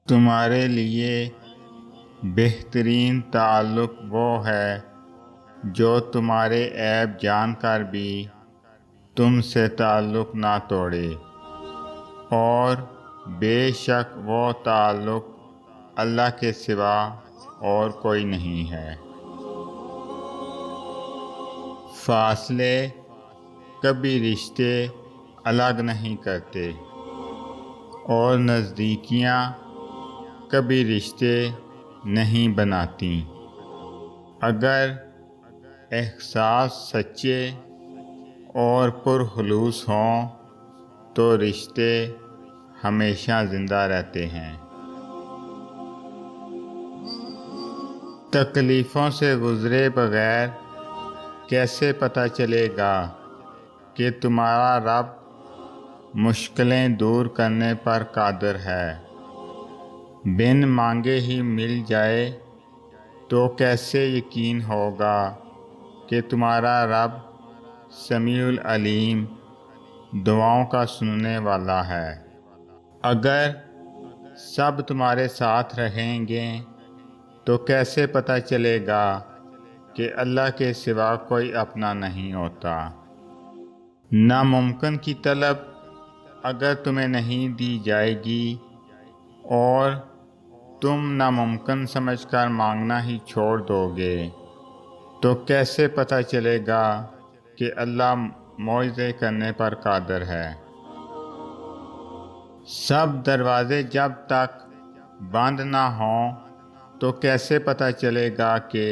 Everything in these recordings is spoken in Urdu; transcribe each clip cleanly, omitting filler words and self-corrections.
تمہارے لیے بہترین تعلق وہ ہے جو تمہارے عیب جان کر بھی تم سے تعلق نہ توڑے، اور بے شک وہ تعلق اللہ کے سوا اور کوئی نہیں ہے۔ فاصلے کبھی رشتے الگ نہیں کرتے، اور نزدیکیاں کبھی رشتے نہیں بناتی۔ اگر احساس سچے اور پرخلوص ہوں تو رشتے ہمیشہ زندہ رہتے ہیں۔ تکلیفوں سے گزرے بغیر کیسے پتہ چلے گا کہ تمہارا رب مشکلیں دور کرنے پر قادر ہے؟ بن مانگے ہی مل جائے تو کیسے یقین ہوگا کہ تمہارا رب سمیع العلیم، دعاؤں کا سننے والا ہے۔ اگر سب تمہارے ساتھ رہیں گے تو کیسے پتہ چلے گا کہ اللہ کے سوا کوئی اپنا نہیں ہوتا؟ ناممکن کی طلب اگر تمہیں نہیں دی جائے گی اور تم ناممکن سمجھ کر مانگنا ہی چھوڑ دو گے تو کیسے پتہ چلے گا کہ اللہ معجزے کرنے پر قادر ہے؟ سب دروازے جب تک بند نہ ہوں تو کیسے پتہ چلے گا کہ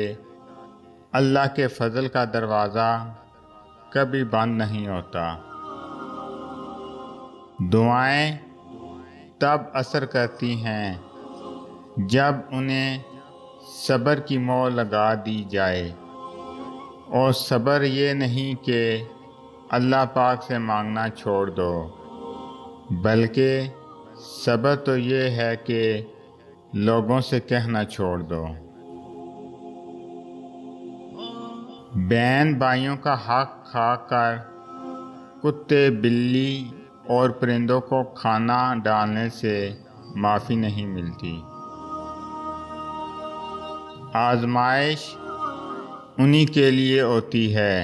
اللہ کے فضل کا دروازہ کبھی بند نہیں ہوتا؟ دعائیں تب اثر کرتی ہیں جب انہیں صبر کی مہر لگا دی جائے، اور صبر یہ نہیں کہ اللہ پاک سے مانگنا چھوڑ دو، بلکہ صبر تو یہ ہے کہ لوگوں سے کہنا چھوڑ دو۔ بہن بھائیوں کا حق کھا کر کتے، بلی اور پرندوں کو کھانا ڈالنے سے معافی نہیں ملتی۔ آزمائش انہی کے لیے ہوتی ہے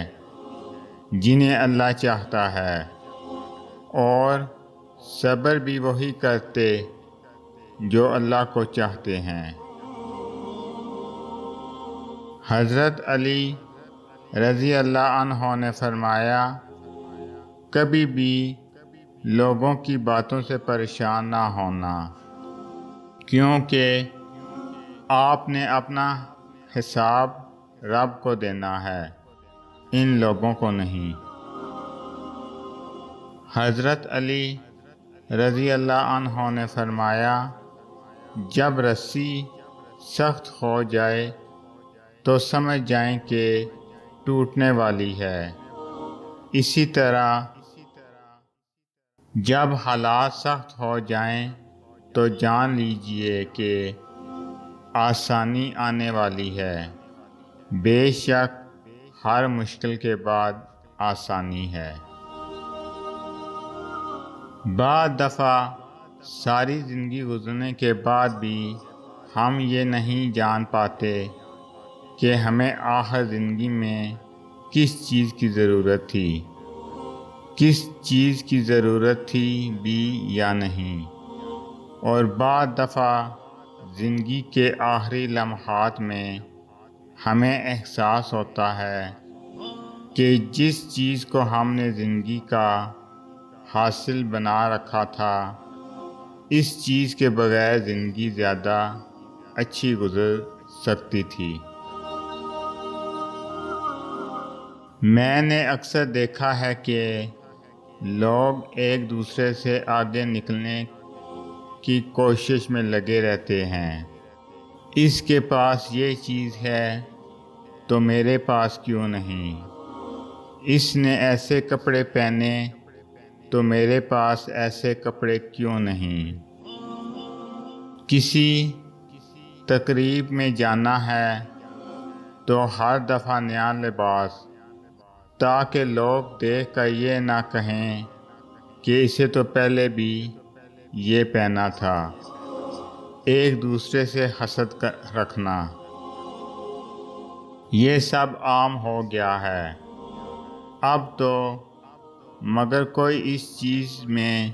جنہیں اللہ چاہتا ہے، اور صبر بھی وہی کرتے جو اللہ کو چاہتے ہیں۔ حضرت علی رضی اللہ عنہ نے فرمایا، کبھی بھی لوگوں کی باتوں سے پریشان نہ ہونا، کیونکہ آپ نے اپنا حساب رب کو دینا ہے، ان لوگوں کو نہیں۔ حضرت علی رضی اللہ عنہ نے فرمایا، جب رسی سخت ہو جائے تو سمجھ جائیں کہ ٹوٹنے والی ہے، اسی طرح جب حالات سخت ہو جائیں تو جان لیجئے کہ آسانی آنے والی ہے۔ بے شک ہر مشکل کے بعد آسانی ہے۔ بعض دفعہ ساری زندگی گزرنے کے بعد بھی ہم یہ نہیں جان پاتے کہ ہمیں آخر زندگی میں کس چیز کی ضرورت تھی، کس چیز کی ضرورت تھی بھی یا نہیں، اور بعض دفعہ زندگی کے آخری لمحات میں ہمیں احساس ہوتا ہے کہ جس چیز کو ہم نے زندگی کا حاصل بنا رکھا تھا، اس چیز کے بغیر زندگی زیادہ اچھی گزر سکتی تھی۔ میں نے اکثر دیکھا ہے کہ لوگ ایک دوسرے سے آگے نکلنے کی کوشش میں لگے رہتے ہیں۔ اس کے پاس یہ چیز ہے تو میرے پاس کیوں نہیں؟ اس نے ایسے کپڑے پہنے تو میرے پاس ایسے کپڑے کیوں نہیں؟ کسی تقریب میں جانا ہے تو ہر دفعہ نیا لباس، تاکہ لوگ دیکھ کر یہ نہ کہیں کہ اسے تو پہلے بھی یہ پہنا تھا۔ ایک دوسرے سے حسد رکھنا، یہ سب عام ہو گیا ہے اب تو، مگر کوئی اس چیز میں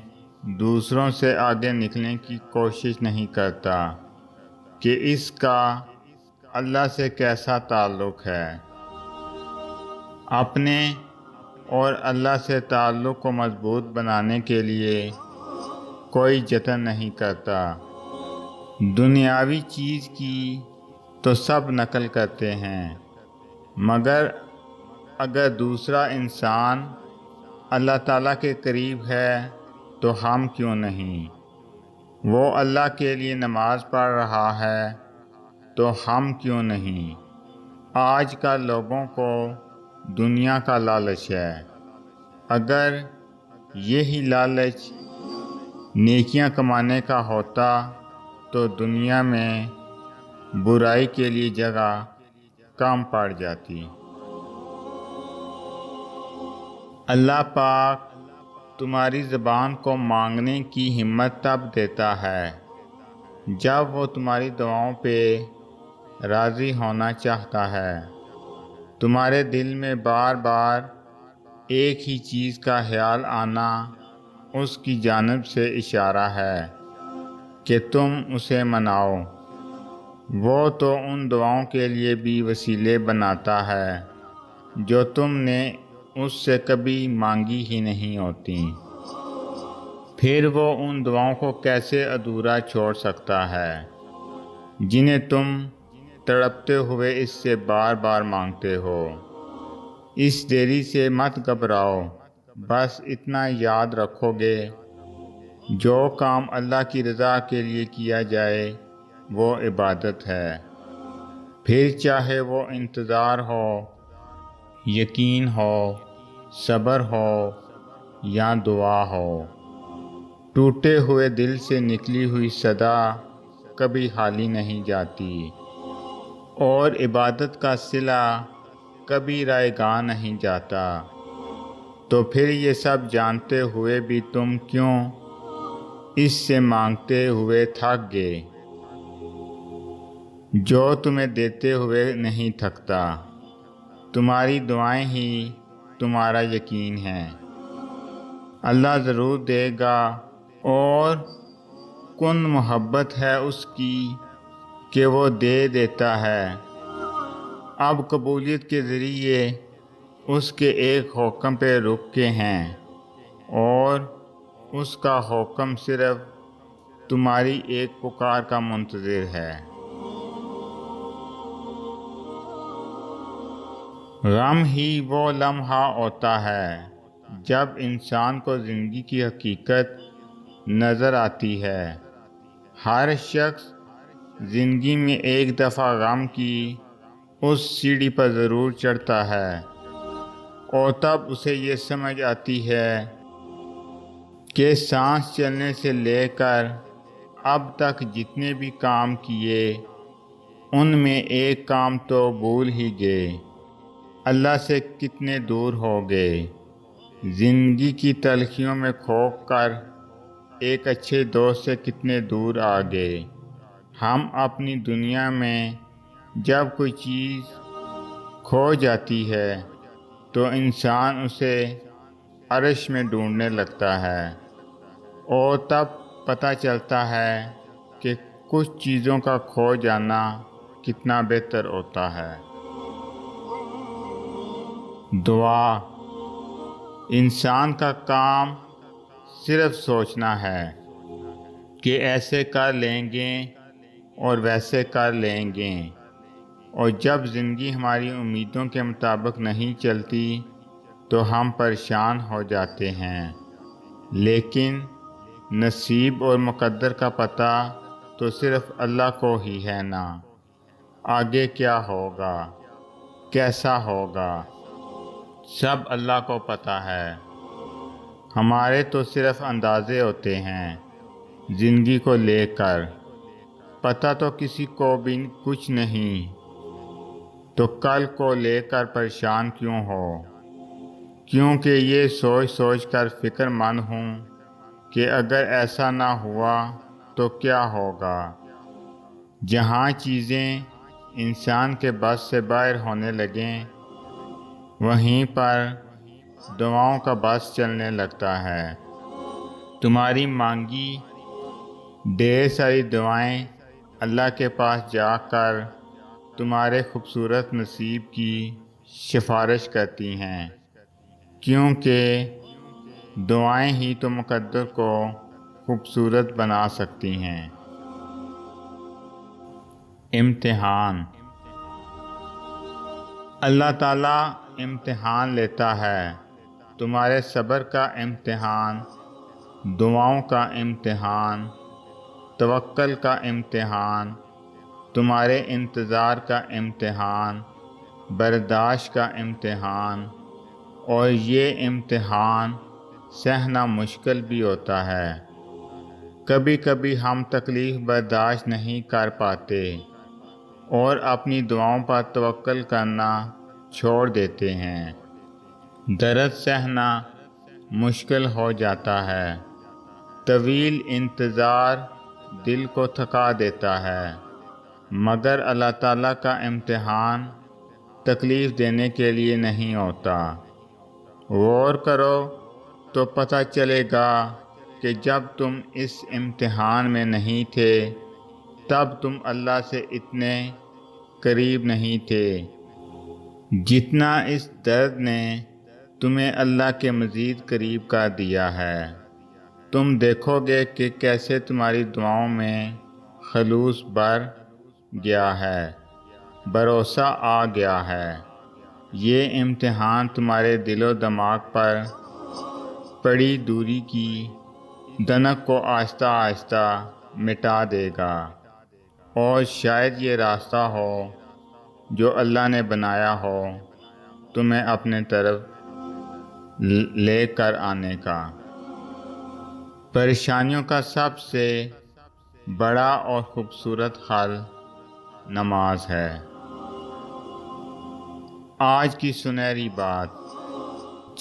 دوسروں سے آگے نکلنے کی کوشش نہیں کرتا کہ اس کا اللہ سے کیسا تعلق ہے۔ اپنے اور اللہ سے تعلق کو مضبوط بنانے کے لیے کوئی جتن نہیں کرتا۔ دنیاوی چیز کی تو سب نقل کرتے ہیں، مگر اگر دوسرا انسان اللہ تعالیٰ کے قریب ہے تو ہم کیوں نہیں؟ وہ اللہ کے لیے نماز پڑھ رہا ہے تو ہم کیوں نہیں؟ آج کل لوگوں کو دنیا کا لالچ ہے، اگر یہی لالچ نیکیاں کمانے کا ہوتا تو دنیا میں برائی کے لیے جگہ کم پڑ جاتی۔ اللہ پاک تمہاری زبان کو مانگنے کی ہمت تب دیتا ہے جب وہ تمہاری دعاؤں پہ راضی ہونا چاہتا ہے۔ تمہارے دل میں بار بار ایک ہی چیز کا خیال آنا اس کی جانب سے اشارہ ہے کہ تم اسے مناؤ۔ وہ تو ان دعاؤں کے لیے بھی وسیلے بناتا ہے جو تم نے اس سے کبھی مانگی ہی نہیں ہوتی، پھر وہ ان دعاؤں کو کیسے ادھورا چھوڑ سکتا ہے جنہیں تم تڑپتے ہوئے اس سے بار بار مانگتے ہو۔ اس دیری سے مت گھبراؤ، بس اتنا یاد رکھو گے جو کام اللہ کی رضا کے لیے کیا جائے وہ عبادت ہے، پھر چاہے وہ انتظار ہو، یقین ہو، صبر ہو یا دعا ہو۔ ٹوٹے ہوئے دل سے نکلی ہوئی صدا کبھی خالی نہیں جاتی، اور عبادت کا صلہ کبھی رائے گاہ نہیں جاتا۔ تو پھر یہ سب جانتے ہوئے بھی تم کیوں اس سے مانگتے ہوئے تھک گئے جو تمہیں دیتے ہوئے نہیں تھکتا؟ تمہاری دعائیں ہی تمہارا یقین ہے۔ اللہ ضرور دے گا، اور کن محبت ہے اس کی کہ وہ دے دیتا ہے۔ اب قبولیت کے ذریعے اس کے ایک حکم پہ رک کے ہیں، اور اس کا حکم صرف تمہاری ایک پکار کا منتظر ہے۔ غم ہی وہ لمحہ ہوتا ہے جب انسان کو زندگی کی حقیقت نظر آتی ہے۔ ہر شخص زندگی میں ایک دفعہ غم کی اس سیڑھی پر ضرور چڑھتا ہے، اور تب اسے یہ سمجھ آتی ہے کہ سانس چلنے سے لے کر اب تک جتنے بھی کام کیے ان میں ایک کام تو بھول ہی گئے، اللہ سے کتنے دور ہو گئے۔ زندگی کی تلخیوں میں کھو کر ایک اچھے دوست سے کتنے دور آ گئے۔ ہم اپنی دنیا میں جب کوئی چیز کھو جاتی ہے تو انسان اسے عرش میں ڈھونڈنے لگتا ہے، اور تب پتہ چلتا ہے کہ کچھ چیزوں کا کھو جانا کتنا بہتر ہوتا ہے۔ دعا۔ انسان کا کام صرف سوچنا ہے کہ ایسے کر لیں گے اور ویسے کر لیں گے، اور جب زندگی ہماری امیدوں کے مطابق نہیں چلتی تو ہم پریشان ہو جاتے ہیں، لیکن نصیب اور مقدر کا پتہ تو صرف اللہ کو ہی ہے نا۔ آگے کیا ہوگا، کیسا ہوگا، سب اللہ کو پتہ ہے۔ ہمارے تو صرف اندازے ہوتے ہیں زندگی کو لے کر، پتہ تو کسی کو بھی کچھ نہیں، تو کل کو لے کر پریشان کیوں ہو؟ کیونکہ یہ سوچ سوچ کر فکر مند ہوں کہ اگر ایسا نہ ہوا تو کیا ہوگا۔ جہاں چیزیں انسان کے بس سے باہر ہونے لگیں وہیں پر دعاؤں کا بس چلنے لگتا ہے۔ تمہاری مانگی ڈھیر ساری دعائیں اللہ کے پاس جا کر تمہارے خوبصورت نصیب کی سفارش کرتی ہیں، کیونکہ دعائیں ہی تو مقدر کو خوبصورت بنا سکتی ہیں۔ امتحان۔ اللہ تعالیٰ امتحان لیتا ہے، تمہارے صبر کا امتحان، دعاؤں کا امتحان، توکل کا امتحان، تمہارے انتظار کا امتحان، برداشت کا امتحان، اور یہ امتحان سہنا مشکل بھی ہوتا ہے۔ کبھی کبھی ہم تکلیف برداشت نہیں کر پاتے اور اپنی دعاؤں پر توکل کرنا چھوڑ دیتے ہیں۔ درد سہنا مشکل ہو جاتا ہے، طویل انتظار دل کو تھکا دیتا ہے، مگر اللہ تعالیٰ کا امتحان تکلیف دینے کے لیے نہیں ہوتا۔ غور کرو تو پتہ چلے گا کہ جب تم اس امتحان میں نہیں تھے تب تم اللہ سے اتنے قریب نہیں تھے جتنا اس درد نے تمہیں اللہ کے مزید قریب کر دیا ہے۔ تم دیکھو گے کہ کیسے تمہاری دعاؤں میں خلوص بڑھ گیا ہے، بھروسہ آ گیا ہے۔ یہ امتحان تمہارے دل و دماغ پر پڑی دوری کی دنک کو آہستہ آہستہ مٹا دے گا، اور شاید یہ راستہ ہو جو اللہ نے بنایا ہو تمہیں اپنے طرف لے کر آنے کا۔ پریشانیوں کا سب سے بڑا اور خوبصورت حل نماز ہے۔ آج کی سنہری بات: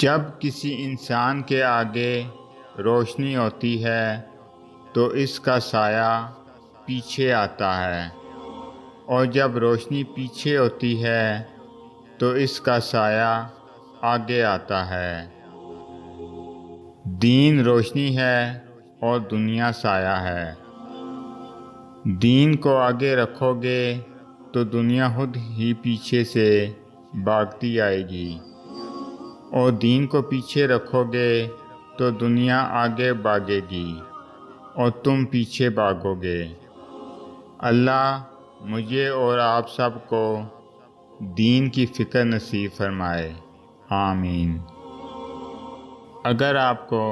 جب کسی انسان کے آگے روشنی ہوتی ہے تو اس کا سایہ پیچھے آتا ہے، اور جب روشنی پیچھے ہوتی ہے تو اس کا سایہ آگے آتا ہے۔ دین روشنی ہے اور دنیا سایہ ہے۔ دین کو آگے رکھو گے تو دنیا خود ہی پیچھے سے بھاگتی آئے گی، اور دین کو پیچھے رکھو گے تو دنیا آگے بھاگے گی اور تم پیچھے بھاگو گے۔ اللہ مجھے اور آپ سب کو دین کی فکر نصیب فرمائے، آمین۔ اگر آپ کو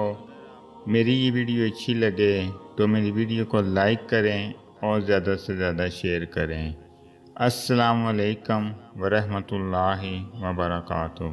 میری یہ ویڈیو اچھی لگے تو میری ویڈیو کو لائک کریں اور زیادہ سے زیادہ شیئر کریں۔ السلام علیکم ورحمۃ اللہ وبرکاتہ۔